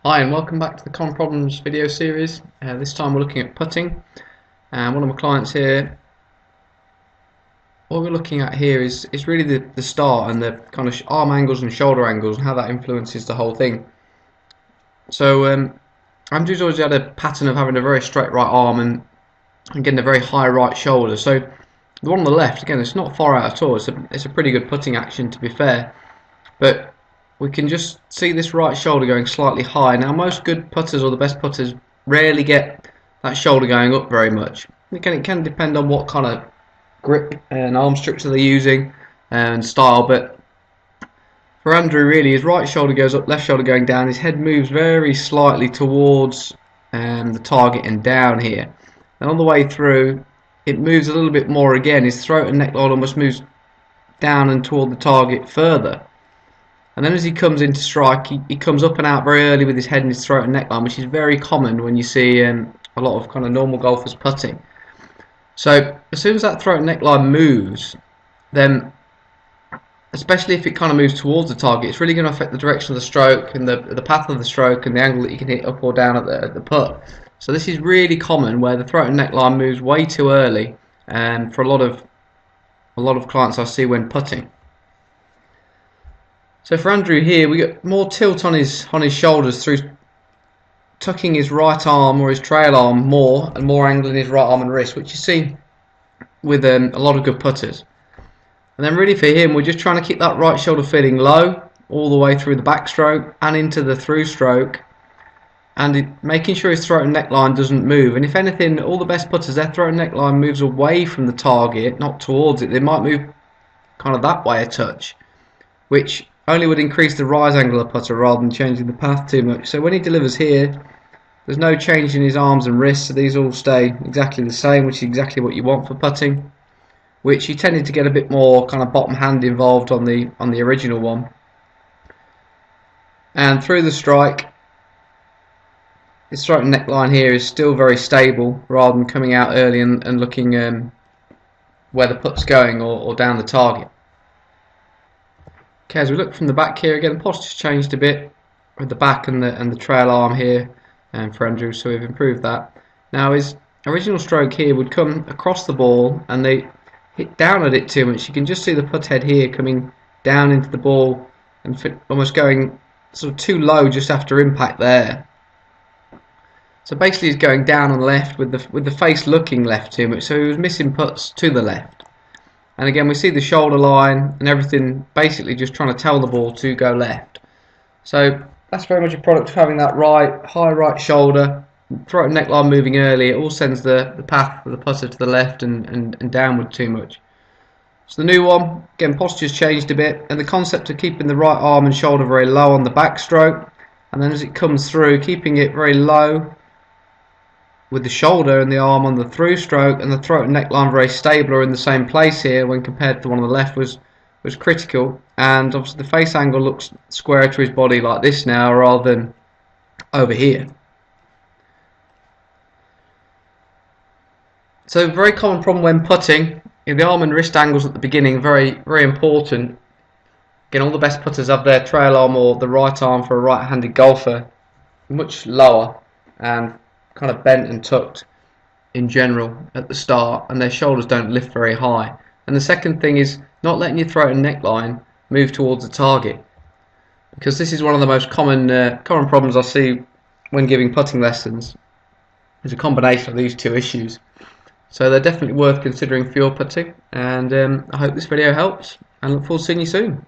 Hi and welcome back to the Common Problems video series. This time we're looking at putting, and one of my clients here, what we're looking at here is really the start and the kind of arm angles and shoulder angles and how that influences the whole thing. So Andrew's always had a pattern of having a very straight right arm and getting a very high right shoulder. So the one on the left, again, it's not far out at all. It's a pretty good putting action, to be fair, but we can just see this right shoulder going slightly high. Now most good putters, or the best putters, rarely get that shoulder going up very much. It can depend on what kind of grip and arm structure they're using and style, but for Andrew really his right shoulder goes up, left shoulder going down, his head moves very slightly towards the target and down here, and on the way through it moves a little bit more again. His throat and neckline almost moves down and toward the target further. And then as he comes into strike, he comes up and out very early with his head in his throat and neckline, which is very common when you see a lot of kind of normal golfers putting. So as soon as that throat and neckline moves, then especially if it kind of moves towards the target, it's really going to affect the direction of the stroke and the path of the stroke and the angle that you can hit up or down at the putt. So this is really common where the throat and neckline moves way too early, and for a lot of clients I see when putting. So for Andrew here, we got more tilt on his shoulders through tucking his right arm or his trail arm more, and more angle in his right arm and wrist, which you see with a lot of good putters. And then really for him, we're just trying to keep that right shoulder feeling low all the way through the backstroke and into the through stroke, and making sure his throat and neckline doesn't move. And if anything, all the best putters, their throat and neckline moves away from the target, not towards it. They might move kind of that way a touch, which only would increase the rise angle of the putter rather than changing the path too much. So when he delivers here, there's no change in his arms and wrists, so these all stay exactly the same, which is exactly what you want for putting, which he tended to get a bit more kind of bottom hand involved on the original one. And through the strike, his throat and neckline here is still very stable rather than coming out early and looking where the putt's going or down the target. Okay, as we look from the back here again, the posture's changed a bit with the back and the trail arm here for Andrew, so we've improved that. Now his original stroke here would come across the ball and they hit down at it too much. You can just see the putt head here coming down into the ball and almost going sort of too low just after impact there. So basically he's going down on the left with the face looking left too much, so he was missing putts to the left. And again, we see the shoulder line and everything basically just trying to tell the ball to go left. So that's very much a product of having that high right shoulder, throat and neckline moving early. It all sends the path of the putter to the left and downward too much. So the new one, again, posture's changed a bit, and the concept of keeping the right arm and shoulder very low on the backstroke, and then as it comes through, keeping it very low with the shoulder and the arm on the through stroke, and the throat and neckline very stable or in the same place here when compared to the one on the left was critical. And obviously the face angle looks square to his body like this now rather than over here. So very common problem when putting, the arm and wrist angles at the beginning, very important. Again, all the best putters have their trail arm or the right arm for a right-handed golfer much lower and kind of bent and tucked in general at the start, and their shoulders don't lift very high. And the second thing is not letting your throat and neckline move towards the target, because this is one of the most common problems I see when giving putting lessons. Is a combination of these two issues. So they're definitely worth considering for your putting, and I hope this video helps and look forward to seeing you soon.